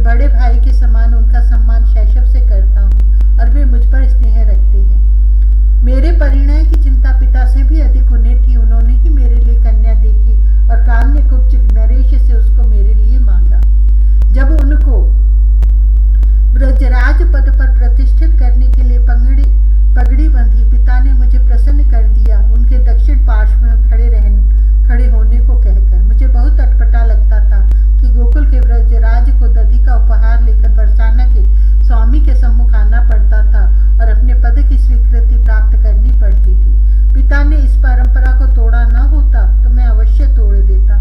बड़े भाई के समान उनका सम्मान शैशव से करता हूँ और वे मुझ पर स्नेह रखते हैं। मेरे परिणय की चिंता पिता से भी अधिक उन्हें थी। उन्होंने ही मेरे लिए कन्या देखी और काम्य कुब्ज नरेश से उसको मेरे लिए मांगा। जब उनको ब्रजराज पद पर प्रतिष्ठित करने के लिए पगड़ी बंधी, पिता ने मुझे प्रसन्न कर दिया उनके दक्षिण पार्श्व में खड़े होने को कहकर। मुझे बहुत अटपटा लगता था कि गोकुल के ब्रजराज को दधी का उपहार लेकर बरसाना के स्वामी के सम्मुख आना पड़ता था और अपने पद की स्वीकृति प्राप्त करनी पड़ती थी। पिता ने इस परंपरा को तोड़ा न होता तो मैं अवश्य तोड़ देता।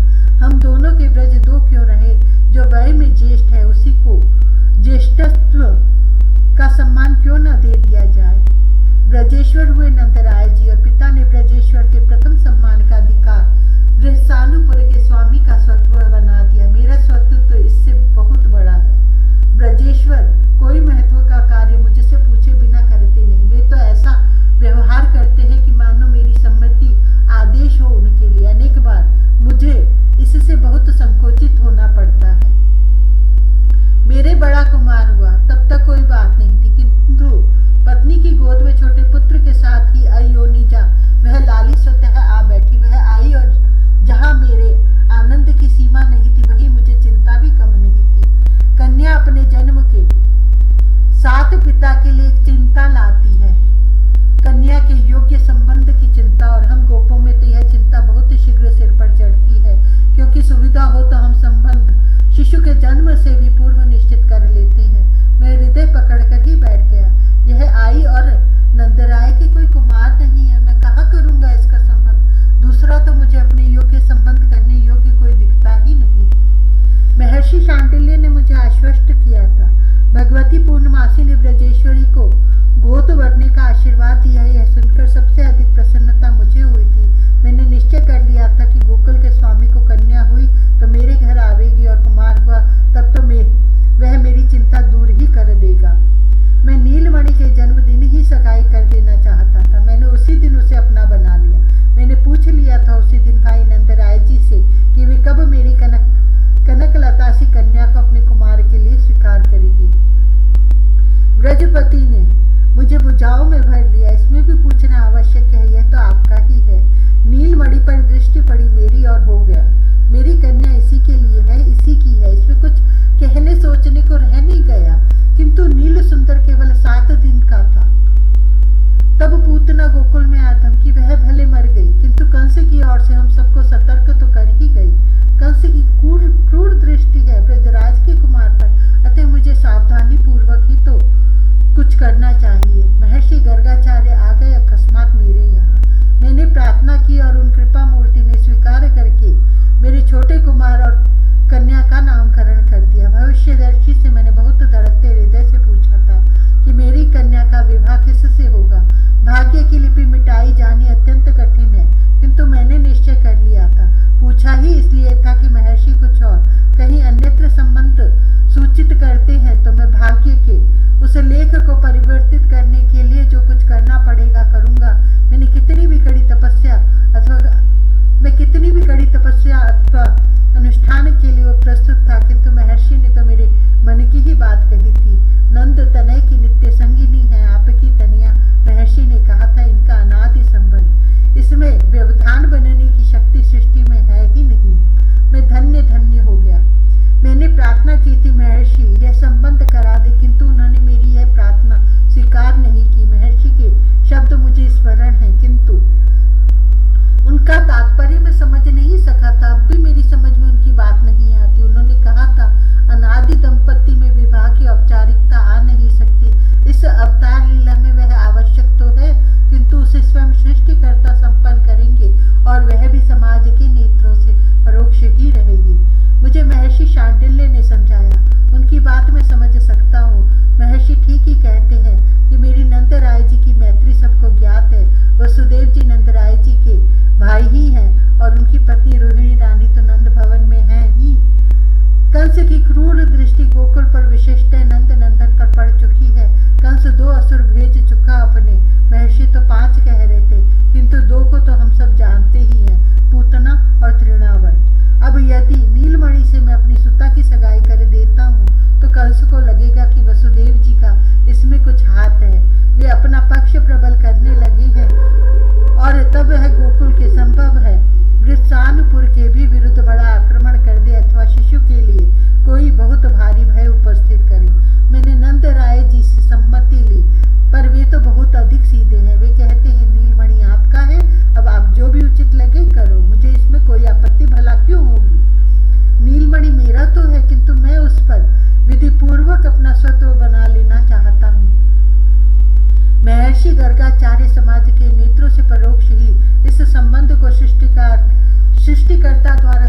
हम दोनों के ब्रज दो क्यों रहे, जो वय में ज्येष्ठ है उसी को ज्येष्ठत्व का सम्मान क्यों न दे दिया जाए। ब्रजेश्वर हुए नंदराय जी और पिता ने ब्रजेश्वर के प्रथम सम्मान का अधिकार बृहसानुपुर के स्वामी का स्वत्व बना दिया। मेरा स्वत्व तो इससे बहुत बड़ा है। ब्रजेश्वर कोई महत्व का कार्य मुझसे पूछे बिना करते नहीं। वे तो ऐसा व्यवहार करते हैं कि मानो मेरी सम्मति आदेश हो उनके लिए। अनेक बार मुझे इससे बहुत संकोचित होना पड़ता है। मेरे बड़ा कुमार हुआ तब तक कोई बात नहीं थी, किंतु पत्नी की गोद में छोटे पुत्र के साथ ही अयोनिजा वह लाली स्वतः आ बैठी। वह आई और जहां मेरे आनंद की सीमा नहीं थी वहीं मुझे चिंता भी कम नहीं थी। कन्या अपने जन्म के साथ पिता के लिए चिंता लाती है, कन्या के योग्य संबंध की चिंता, और हम गोपों में तो यह चिंता बहुत शीघ्र सिर पर चढ़ती है, क्योंकि सुविधा हो तो हम संबंध शिशु के जन्म से भी पूर्व निश्चित कर लेते हैं। मैं हृदय पकड़कर ही बैठ गया। यह आई और नंदराय के कोई कुमार नहीं है, मैं कहाँ करूंगा इसका संबंध। दूसरा तो मुझे अपने योग्य संबंध करने योग्य कोई दिखता ही नहीं। महर्षि शांडिल्य ने मुझे आश्वस्त किया था। भगवती पूर्णमासी ने ब्रजेश्वरी को गोद भरने का आशीर्वाद दिया। यह सुनकर सबसे अधिक प्रसन्नता मुझे हुई थी। मैंने निश्चय कर लिया था कि गोकुल के स्वामी को कन्या हुई तो मेरे घर आवेगी और कुमार हुआ तब तो वह मेरी चिंता दूर ही कर देगा। मैं नीलमणि के जन्मदिन ही सगाई कर देना चाहता था। मैंने उसी दिन उसे अपना बना लिया। मैंने पूछ लिया था उसी दिन भाई नंदराय जी से कि वे कब मेरी कनकलता सी कन्या को अपने कुमार के लिए स्वीकार करेगी। ब्रजपति ने मुझे भुजाओं में भर लिया। इसमें भी पूछना आवश्यक है, यह तो आपका ही है। नीलमणि पर दृष्टि पड़ी मेरी और हो गया। मेरी कन्या इसी के लिए है, इसी की है, इसमें कुछ कहने सोचने को रह नहीं गया। किंतु नील सुंदर केवल 7 दिन का था। तब पूतना गोकुल में आ धमकी, वह भले मर गई किंतु कंस की ओर से हम सबको सतर्क तो कर ही गई। कंस की क्रूर दृष्टि है ब्रजराज के कुमार पर, अतः मुझे सावधानी पूर्वक ही तो कुछ करना चाहिए। महर्षि गर्गाचार्य आ गए अकस्मात मेरे यहाँ। मैंने प्रार्थना की और उन कृपा मूर्ति ने स्वीकार करके मेरे छोटे कुमार और कन्या का नामकरण कर दिया। भविष्यदर्शी से मैंने बहुत धड़कते हृदय से पूछा था कि मेरी कन्या का विवाह किससे होगा। भाग्य की लिपि मिटाई जानी अत्यंत कठिन है, किंतु मैंने निश्चय कर लिया था। पूछा ही इसलिए था कि महर्षि कुछ और कहीं अन्यत्र संबंध सूचित करते हैं तो मैं भाग्य के उस लेख को परिवर्तित करने के लिए जो कुछ करना पड़ेगा करूंगा। मैं कितनी भी कड़ी तपस्या अथवा अनुष्ठान के लिए प्रस्तुत था, किंतु महर्षि ने तो मेरे मन की को लगेगा कि वसुदेव जी का इसमें कुछ हाथ है, वे अपना पक्ष प्रबल करने लगे हैं और तब यह गोकुल के संभव है वृषानुपुर के भी विरुद्ध बड़ा आक्रमण कर दे अथवा शिशु के लिए कोई बहुत भारी भय उपस्थित करे। मैंने नंद राय जी से सम्मति ली, पर वे तो बहुत अधिक सीधे हैं। वे कहते हैं नीलमणि आपका है, अब आप जो भी उचित लगे करो, मुझे इसमें कोई आपत्ति भला क्यों होगी। नीलमणि मेरा तो है, किंतु मैं उस पर विधि पूर्वक अपना स्वत्व बना लेना चाहता हूँ। महर्षि गर्गाचार्य समाज के नेत्रों से परोक्ष ही इस संबंध को सृष्टिकर्ता द्वारा